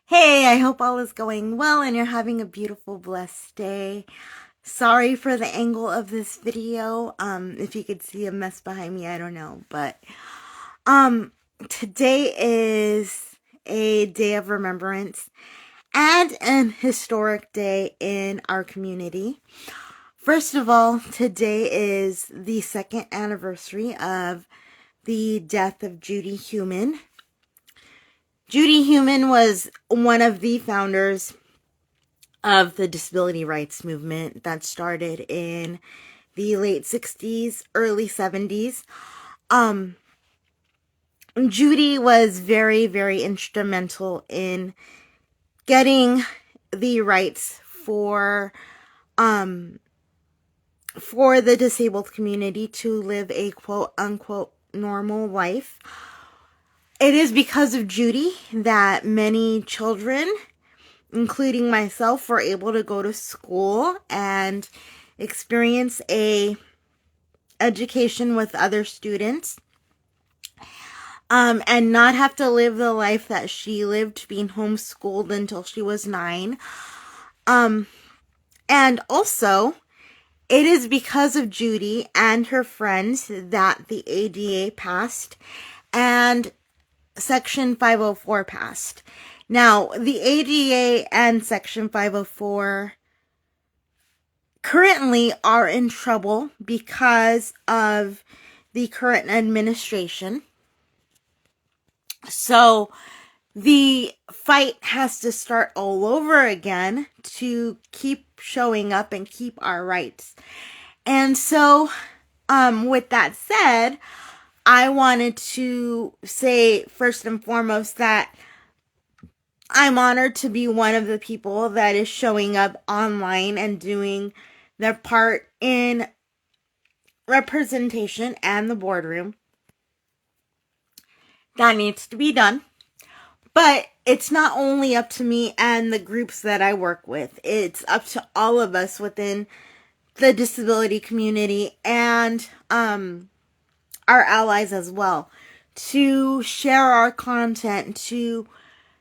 Hey, I hope all is going well and you're having a beautiful, blessed day. Sorry for the angle of this video. If you could see a mess behind me, I don't know. But um today is a day of remembrance and an historic day in our community. First of all, today is the second anniversary of the death of Judy Heumann. Judy Heumann was one of the founders of the disability rights movement that started in the late 60s, early 70s. Um, Judy was very, very instrumental in getting the rights for the disabled community to live a quote unquote normal life. It is because of Judy that many children, including myself, were able to go to school and experience a education with other students, and not have to live the life that she lived, being homeschooled until she was 9. And also, it is because of Judy and her friends that the ADA passed and Section 504 passed. Now, the ADA and Section 504 currently are in trouble because of the current administration. So the fight has to start all over again to keep showing up and keep our rights. And so, with that said, I wanted to say first and foremost that I'm honored to be one of the people that is showing up online and doing their part in representation and the boardroom. That needs to be done. But it's not only up to me and the groups that I work with. It's up to all of us within the disability community and our allies as well to share our content, to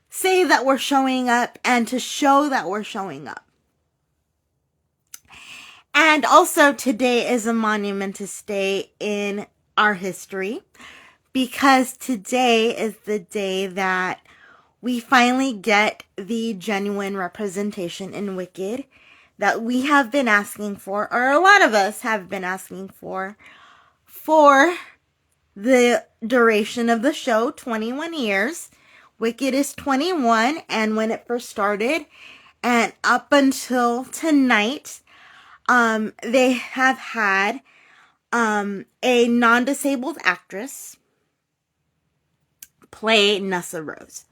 say that we're showing up and to show that we're showing up. And also today is a monumentous day in our history because today is the day that we finally get the genuine representation in Wicked that we have been asking for, or a lot of us have been asking for the duration of the show, 21 years. Wicked is 21, and when it first started, and up until tonight, they have had a non-disabled actress play Nessa Rose.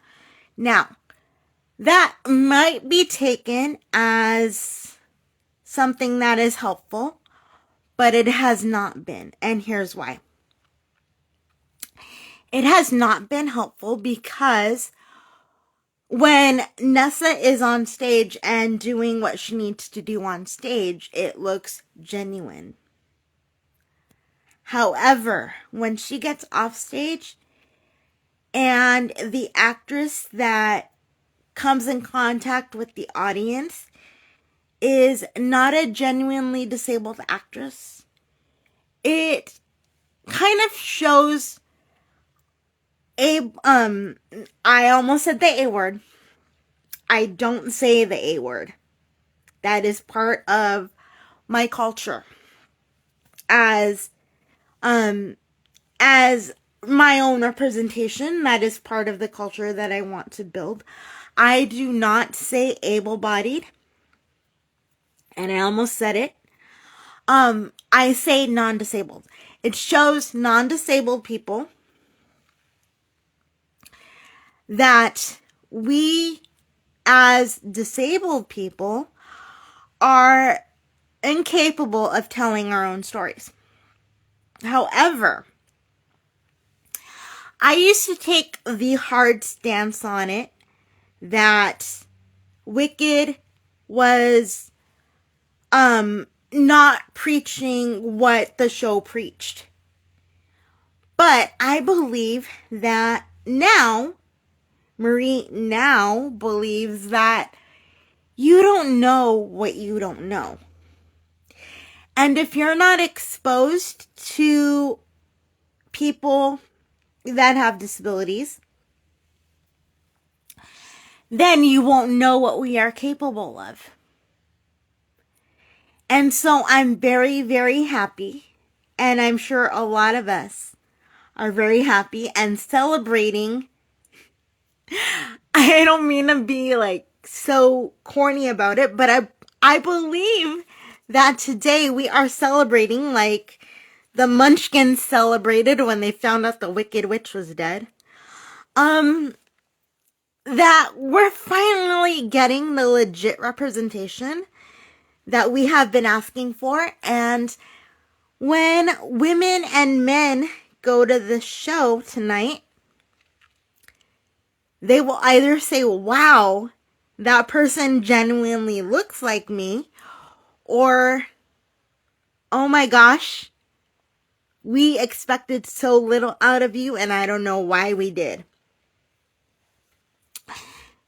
Now, that might be taken as something that is helpful, but it has not been. And here's why. It has not been helpful because when Nessa is on stage and doing what she needs to do on stage, it looks genuine. However, when she gets off stage and the actress that comes in contact with the audience is not a genuinely disabled actress, it kind of shows I almost said the A word. I don't say the A word. That is part of my culture as my own representation. That is part of the culture that I want to build. I do not say able-bodied, and I almost said it. I say non-disabled. It shows non-disabled people that we as disabled people are incapable of telling our own stories. However, I used to take the hard stance on it that Wicked was not preaching what the show preached. But I believe that now Marie now believes that you don't know what you don't know. And if you're not exposed to people that have disabilities, then you won't know what we are capable of. And so I'm very, very happy, and I'm sure a lot of us are very happy and celebrating. I don't mean to be like so corny about it, but I believe that today we are celebrating like the Munchkins celebrated when they found out the Wicked Witch was dead. That we're finally getting the legit representation that we have been asking for. And when women and men go to the show tonight, they will either say, wow, that person genuinely looks like me, or, oh my gosh, we expected so little out of you and I don't know why we did.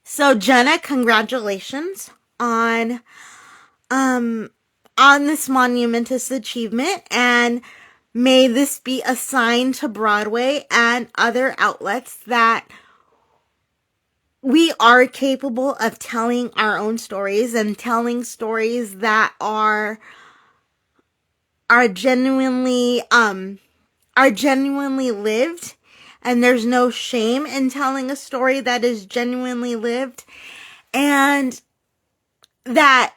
So Jenna, congratulations on this monumentous achievement, and may this be a sign to Broadway and other outlets that we are capable of telling our own stories and telling stories that are genuinely lived, and there's no shame in telling a story that is genuinely lived, and that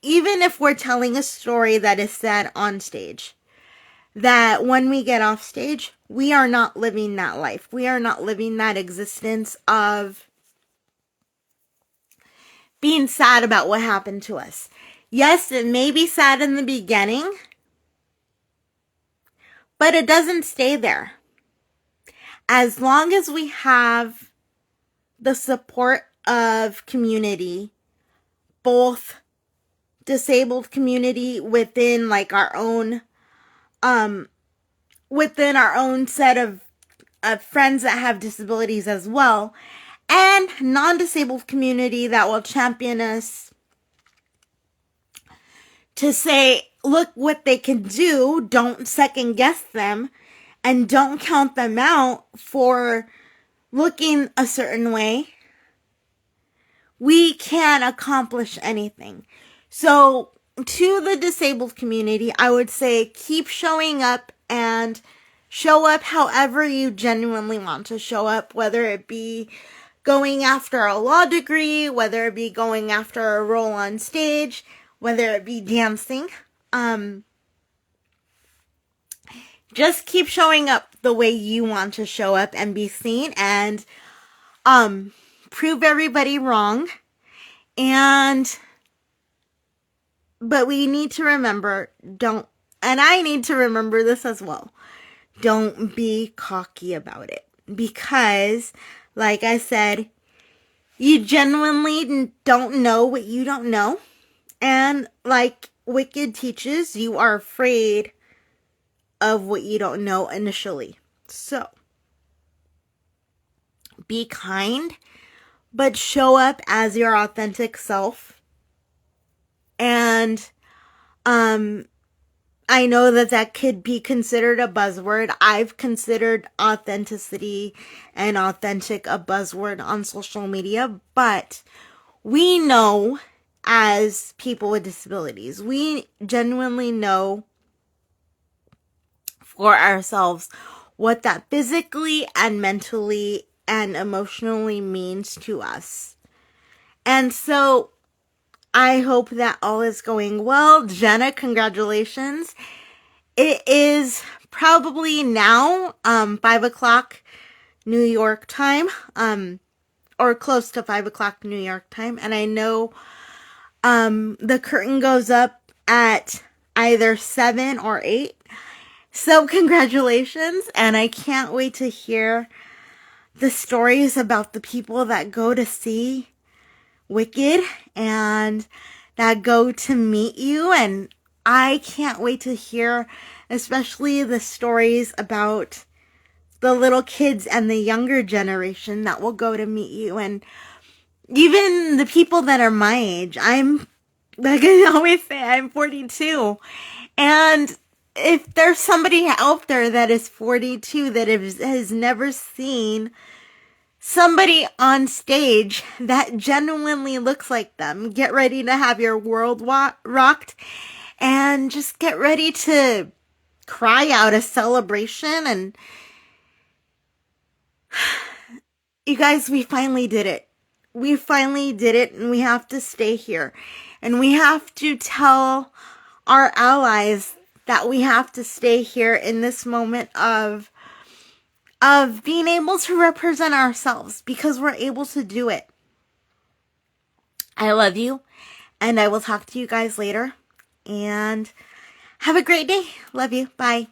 even if we're telling a story that is said on stage, that when we get off stage, we are not living that life. We are not living that existence of being sad about what happened to us. Yes, it may be sad in the beginning, but it doesn't stay there. As long as we have the support of community, both disabled community within like our own set of friends that have disabilities as well, and non-disabled community that will champion us to say, look what they can do, don't second guess them, and don't count them out for looking a certain way, we can accomplish anything. So to the disabled community, I would say keep showing up and show up however you genuinely want to show up, whether it be going after a law degree, whether it be going after a role on stage, whether it be dancing. Just keep showing up the way you want to show up and be seen, and prove everybody wrong. But we need to remember, and I need to remember this as well, don't be cocky about it. Because, like I said, you genuinely don't know what you don't know. And like Wicked teaches, you are afraid of what you don't know initially. So, be kind, but show up as your authentic self. And I know that could be considered a buzzword. I've considered authenticity and authentic a buzzword on social media, but we know as people with disabilities, we genuinely know for ourselves what that physically and mentally and emotionally means to us. And so I hope that all is going well. Jenna, congratulations. It is probably now 5 o'clock New York time, or close to 5 o'clock New York time. And I know the curtain goes up at either 7 or 8. So congratulations. And I can't wait to hear the stories about the people that go to see Wicked and that go to meet you. And I can't wait to hear especially the stories about the little kids and the younger generation that will go to meet you, and even the people that are my age. I'm, like I always say, I'm 42. And if there's somebody out there that is 42 that has never seen somebody on stage that genuinely looks like them, get ready to have your world rocked, and just get ready to cry out a celebration. And you guys, we finally did it. We finally did it, and we have to stay here. And we have to tell our allies that we have to stay here in this moment of being able to represent ourselves, because we're able to do it. I love you, and I will talk to you guys later. And have a great day. Love you. Bye.